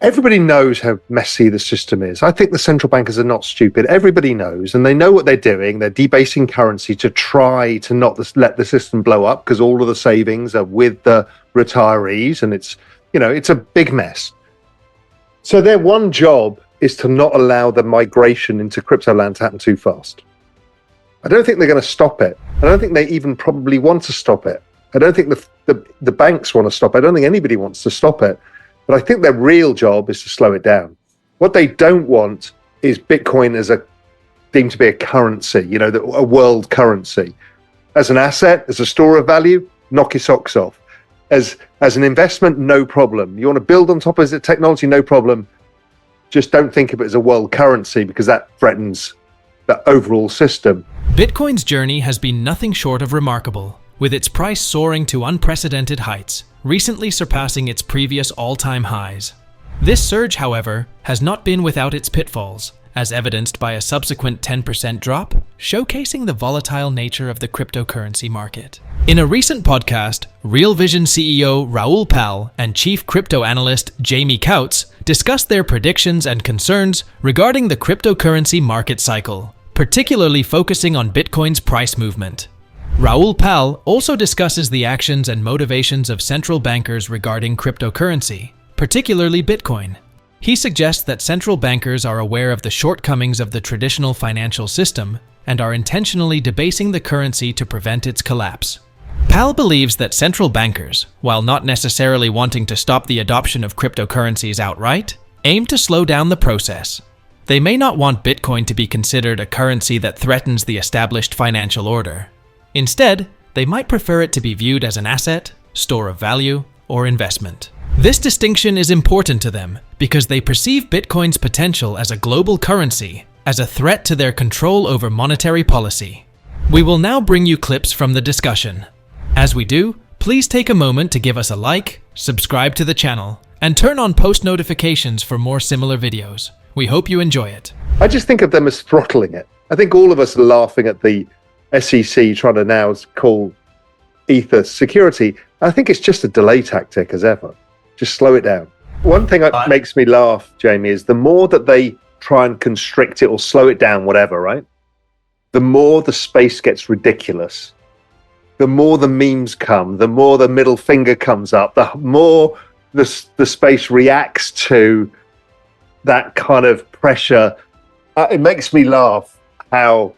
everybody knows how messy the system is. I think the central bankers are not stupid. Everybody knows, and they know what they're doing. They're debasing currency to try to not let the system blow up because all of the savings are with the retirees, and it's a big mess. So their one job is to not allow the migration into crypto land to happen too fast. I don't think they're going to stop it. I don't think they even probably want to stop it. I don't think the banks want to stop it. I don't think anybody wants to stop it. But I think their real job is to slow it down. What they don't want is Bitcoin deemed to be a currency, a world currency. As an asset, as a store of value, knock your socks off. As an investment, no problem. You want to build on top of the technology, no problem. Just don't think of it as a world currency because that threatens the overall system. Bitcoin's journey has been nothing short of remarkable, with its price soaring to unprecedented heights, recently surpassing its previous all-time highs. This surge, however, has not been without its pitfalls, as evidenced by a subsequent 10% drop, showcasing the volatile nature of the cryptocurrency market. In a recent podcast, Real Vision CEO Raoul and Chief Crypto Analyst Jamie Coutts discussed their predictions and concerns regarding the cryptocurrency market cycle, particularly focusing on Bitcoin's price movement. Raoul also discusses the actions and motivations of central bankers regarding cryptocurrency, particularly Bitcoin. He suggests that central bankers are aware of the shortcomings of the traditional financial system and are intentionally debasing the currency to prevent its collapse. Pal believes that central bankers, while not necessarily wanting to stop the adoption of cryptocurrencies outright, aim to slow down the process. They may not want Bitcoin to be considered a currency that threatens the established financial order. Instead, they might prefer it to be viewed as an asset, store of value, or investment. This distinction is important to them because they perceive Bitcoin's potential as a global currency as a threat to their control over monetary policy. We will now bring you clips from the discussion. As we do, please take a moment to give us a like, subscribe to the channel, and turn on post notifications for more similar videos. We hope you enjoy it. I just think of them as throttling it. I think all of us are laughing at the SEC trying to now call Ether security. I think it's just a delay tactic as ever. Just slow it down. One thing that makes me laugh, Jamie, is the more that they try and constrict it or slow it down, whatever, right? The more the space gets ridiculous. The more the memes come, the more the middle finger comes up, the more the space reacts to that kind of pressure. It makes me laugh how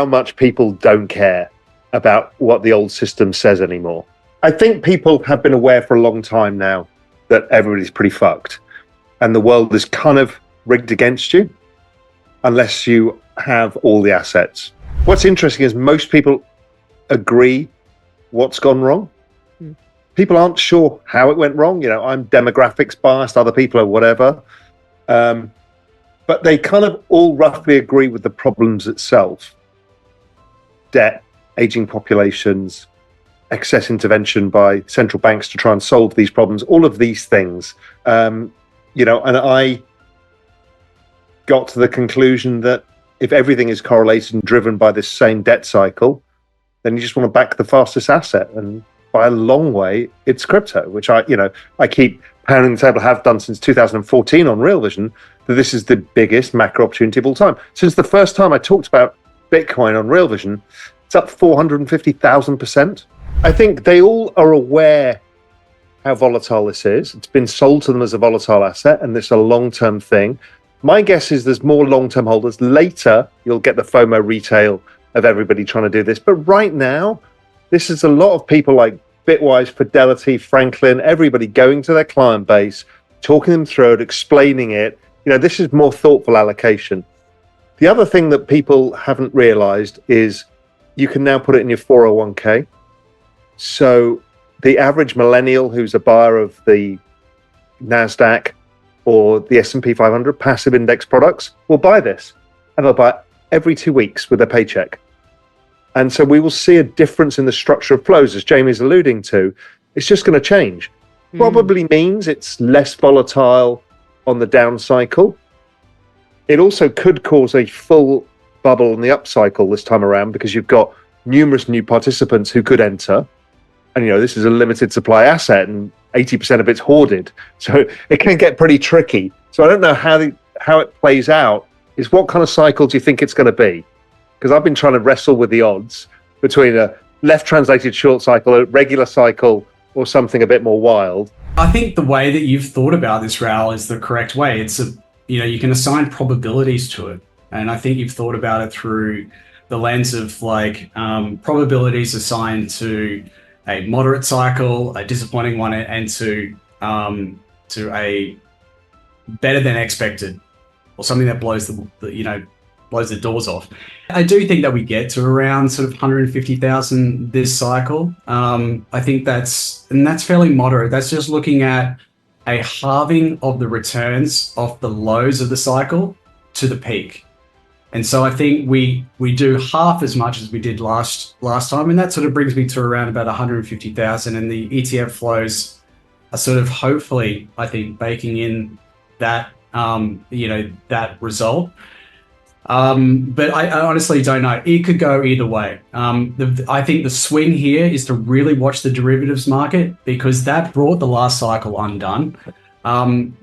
much people don't care about what the old system says anymore. I think people have been aware for a long time now that everybody's pretty fucked and the world is kind of rigged against you unless you have all the assets. What's interesting is most people agree what's gone wrong. People aren't sure how it went wrong. I'm demographics biased, other people are whatever. But they kind of all roughly agree with the problems itself. Debt, aging populations, excess intervention by central banks to try and solve these problems, all of these things. And I got to the conclusion that if everything is correlated and driven by this same debt cycle, then you just want to back the fastest asset. And by a long way, it's crypto, which I keep pounding the table, have done since 2014 on Real Vision, that this is the biggest macro opportunity of all time. Since the first time I talked about Bitcoin on Real Vision, it's up 450,000%. I think they all are aware how volatile this is. It's been sold to them as a volatile asset, and it's a long-term thing. My guess is there's more long-term holders. Later, you'll get the FOMO retail of everybody trying to do this. But right now, this is a lot of people like Bitwise, Fidelity, Franklin, everybody going to their client base, talking them through it, explaining it. This is more thoughtful allocation. The other thing that people haven't realized is you can now put it in your 401k. So the average millennial who's a buyer of the NASDAQ or the S&P 500 passive index products will buy this. And they'll buy it every 2 weeks with their paycheck. And so we will see a difference in the structure of flows, as Jamie's alluding to. It's just going to change. Probably means it's less volatile on the down cycle. It also could cause a full bubble on the up cycle this time around because you've got numerous new participants who could enter. And, this is a limited supply asset and 80% of it's hoarded. So it can get pretty tricky. So I don't know how it plays out. Is what kind of cycle do you think it's going to be? Because I've been trying to wrestle with the odds between a left translated short cycle, a regular cycle, or something a bit more wild. I think the way that you've thought about this, Raoul, is the correct way. It's you can assign probabilities to it. And I think you've thought about it through the lens of like probabilities assigned to a moderate cycle, a disappointing one, and to a better than expected, or something that blows the doors off. I do think that we get to around sort of 150,000 this cycle. I think that's fairly moderate. That's just looking at a halving of the returns off the lows of the cycle to the peak. And so I think we do half as much as we did last time, and that sort of brings me to around about 150,000. And the ETF flows are sort of hopefully, I think, baking in that that result. But I honestly don't know. It could go either way. I think the swing here is to really watch the derivatives market, because that brought the last cycle undone. And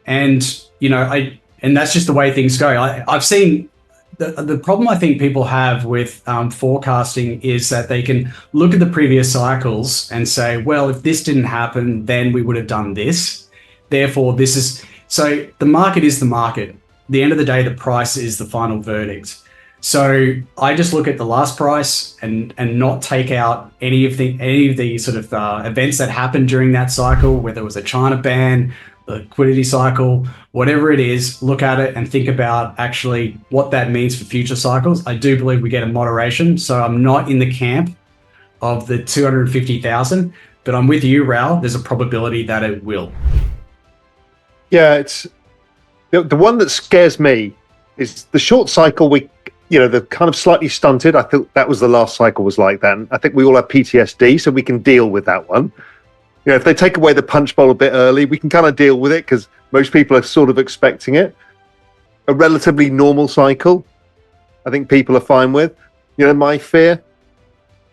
that's just the way things go. I've seen the problem I think people have with forecasting is that they can look at the previous cycles and say, well, if this didn't happen, then we would have done this. Therefore, this is... So the market is the market. At the end of the day, the price is the final verdict. So I just look at the last price and not take out any of the sort of events that happened during that cycle, whether it was a China ban, the liquidity cycle, whatever it is. Look at it and think about actually what that means for future cycles. I do believe we get a moderation, so I'm not in the camp of the 250,000, but I'm with you, Raoul. There's a probability that it will. Yeah, it's the one that scares me is the short cycle. The kind of slightly stunted. I think that was the last cycle was like that. And I think we all have PTSD, so we can deal with that one. If they take away the punch bowl a bit early, we can kind of deal with it because most people are sort of expecting it. A relatively normal cycle, I think people are fine with. My fear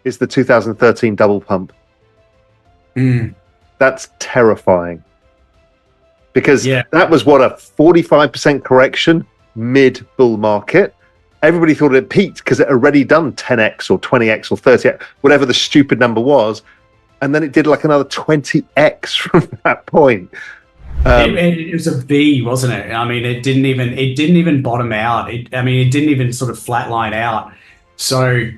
is the 2013 double pump. That's terrifying. Because that was a 45% correction mid bull market. Everybody thought it peaked because it had already done 10x or 20x or 30x, whatever the stupid number was. And then it did like another 20x from that point. It was a V, wasn't it? I mean, it didn't even bottom out. It didn't even sort of flatline out. So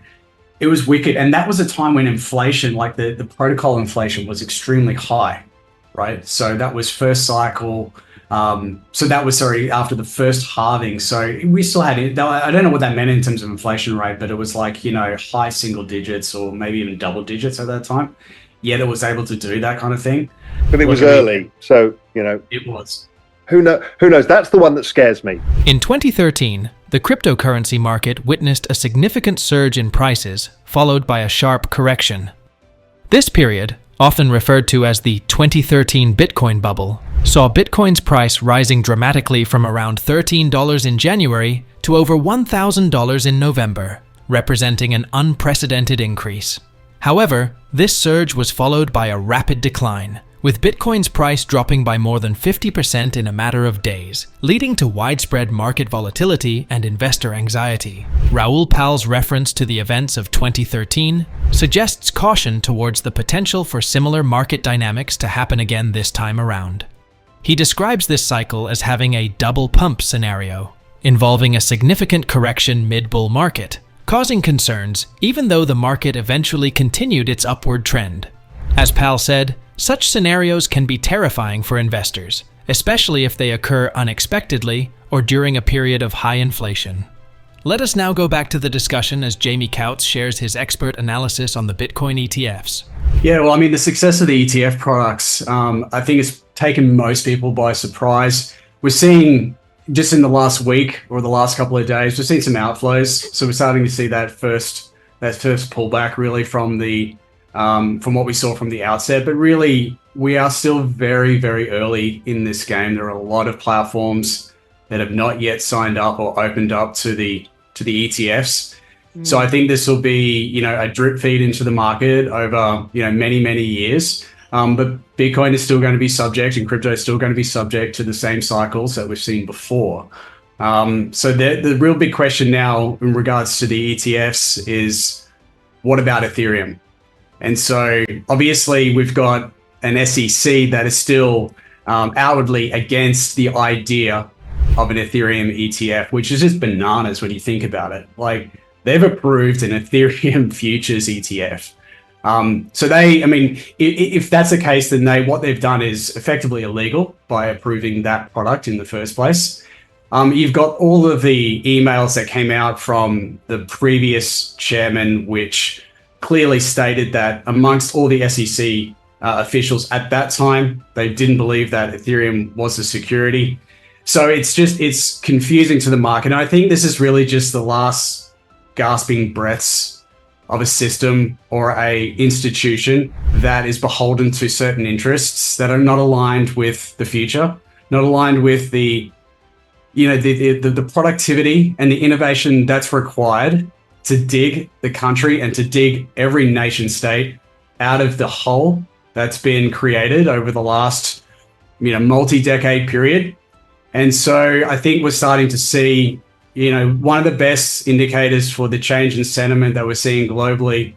it was wicked. And that was a time when inflation, like the protocol inflation, was extremely high. Right, so that was first cycle. After the first halving. So we still had it. I don't know what that meant in terms of inflation rate, but it was like high single digits or maybe even double digits at that time. Yet it was able to do that kind of thing. But it was early, so it was. Who knows? That's the one that scares me. In 2013, the cryptocurrency market witnessed a significant surge in prices, followed by a sharp correction. This period, often referred to as the 2013 Bitcoin bubble, saw Bitcoin's price rising dramatically from around $13 in January to over $1,000 in November, representing an unprecedented increase. However, this surge was followed by a rapid decline, with Bitcoin's price dropping by more than 50% in a matter of days, leading to widespread market volatility and investor anxiety. Raoul Pal's reference to the events of 2013 suggests caution towards the potential for similar market dynamics to happen again this time around. He describes this cycle as having a double pump scenario, involving a significant correction mid-bull market, causing concerns even though the market eventually continued its upward trend. As Pal said, such scenarios can be terrifying for investors, especially if they occur unexpectedly or during a period of high inflation. Let us now go back to the discussion as Jamie Coutts shares his expert analysis on the Bitcoin ETFs. Yeah, well, the success of the ETF products, I think it's taken most people by surprise. We're seeing, just in the last week or the last couple of days, we're seeing some outflows. So we're starting to see that first pullback really from what we saw from the outset. But really, we are still very, very early in this game. There are a lot of platforms that have not yet signed up or opened up to the ETFs. So I think this will be, a drip feed into the market over, many, many years. But Bitcoin is still going to be subject, and crypto is still going to be subject to the same cycles that we've seen before. So the real big question now in regards to the ETFs is, what about Ethereum? And so obviously we've got an SEC that is still outwardly against the idea of an Ethereum ETF, which is just bananas when you think about it. Like, they've approved an Ethereum futures ETF. So they, I mean, if that's the case, then what they've done is effectively illegal by approving that product in the first place. You've got all of the emails that came out from the previous chairman, which clearly stated that amongst all the SEC officials at that time, they didn't believe that Ethereum was a security. So it's confusing to the market. And I think this is really just the last gasping breaths of a system or a institution that is beholden to certain interests that are not aligned with the future, not aligned with the productivity and the innovation that's required to dig the country and to dig every nation state out of the hole that's been created over the last, multi-decade period. And so I think we're starting to see, one of the best indicators for the change in sentiment that we're seeing globally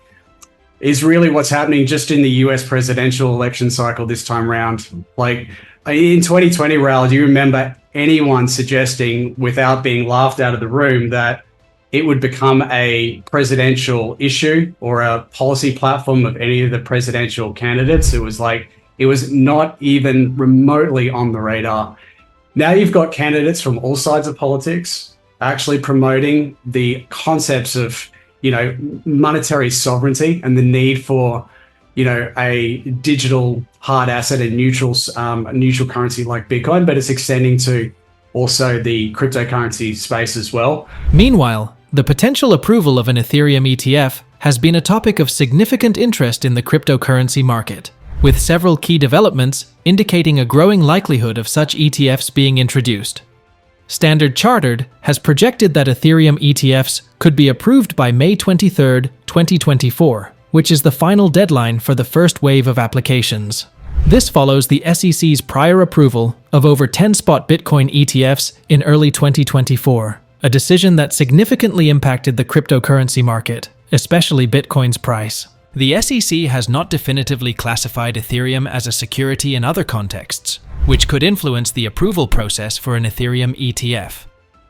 is really what's happening just in the US presidential election cycle this time around. Like, in 2020, Raoul, do you remember anyone suggesting, without being laughed out of the room, that it would become a presidential issue or a policy platform of any of the presidential candidates? It was not even remotely on the radar. Now you've got candidates from all sides of politics actually promoting the concepts of, monetary sovereignty and the need for, a digital hard asset and neutral currency like Bitcoin, but it's extending to also the cryptocurrency space as well. Meanwhile, the potential approval of an Ethereum ETF has been a topic of significant interest in the cryptocurrency market, with several key developments indicating a growing likelihood of such ETFs being introduced. Standard Chartered has projected that Ethereum ETFs could be approved by May 23, 2024, which is the final deadline for the first wave of applications. This follows the SEC's prior approval of over 10 spot Bitcoin ETFs in early 2024, a decision that significantly impacted the cryptocurrency market, especially Bitcoin's price. The SEC has not definitively classified Ethereum as a security in other contexts, which could influence the approval process for an Ethereum ETF.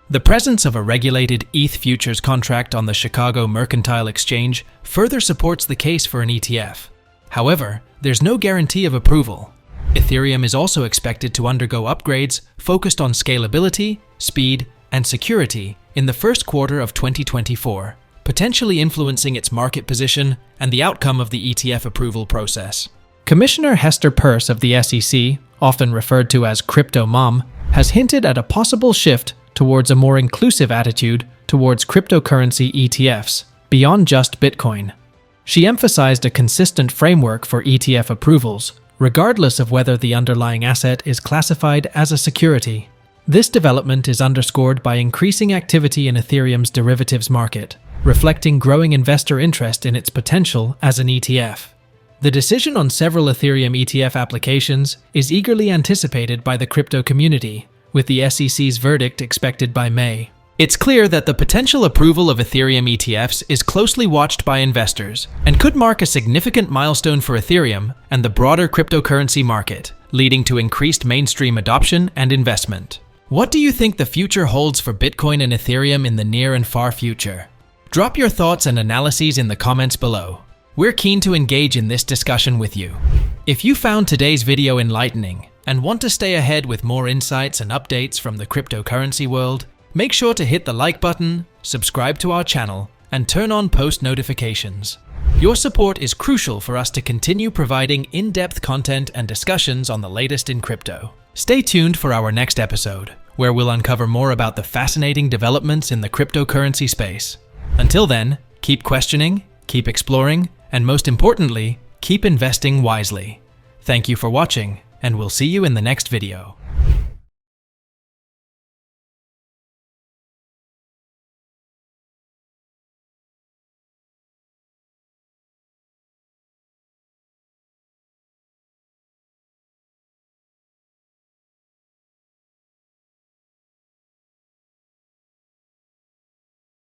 The presence of a regulated ETH futures contract on the Chicago Mercantile Exchange further supports the case for an ETF. However, there's no guarantee of approval. Ethereum is also expected to undergo upgrades focused on scalability, speed, and security in the first quarter of 2024, potentially influencing its market position and the outcome of the ETF approval process. Commissioner Hester Peirce of the SEC, often referred to as Crypto Mom, has hinted at a possible shift towards a more inclusive attitude towards cryptocurrency ETFs, beyond just Bitcoin. She emphasized a consistent framework for ETF approvals, regardless of whether the underlying asset is classified as a security. This development is underscored by increasing activity in Ethereum's derivatives market, reflecting growing investor interest in its potential as an ETF. The decision on several Ethereum ETF applications is eagerly anticipated by the crypto community, with the SEC's verdict expected by May. It's clear that the potential approval of Ethereum ETFs is closely watched by investors and could mark a significant milestone for Ethereum and the broader cryptocurrency market, leading to increased mainstream adoption and investment. What do you think the future holds for Bitcoin and Ethereum in the near and far future? Drop your thoughts and analyses in the comments below. We're keen to engage in this discussion with you. If you found today's video enlightening and want to stay ahead with more insights and updates from the cryptocurrency world, make sure to hit the like button, subscribe to our channel, and turn on post notifications. Your support is crucial for us to continue providing in-depth content and discussions on the latest in crypto. Stay tuned for our next episode, where we'll uncover more about the fascinating developments in the cryptocurrency space. Until then, keep questioning, keep exploring, and most importantly, keep investing wisely. Thank you for watching, and we'll see you in the next video.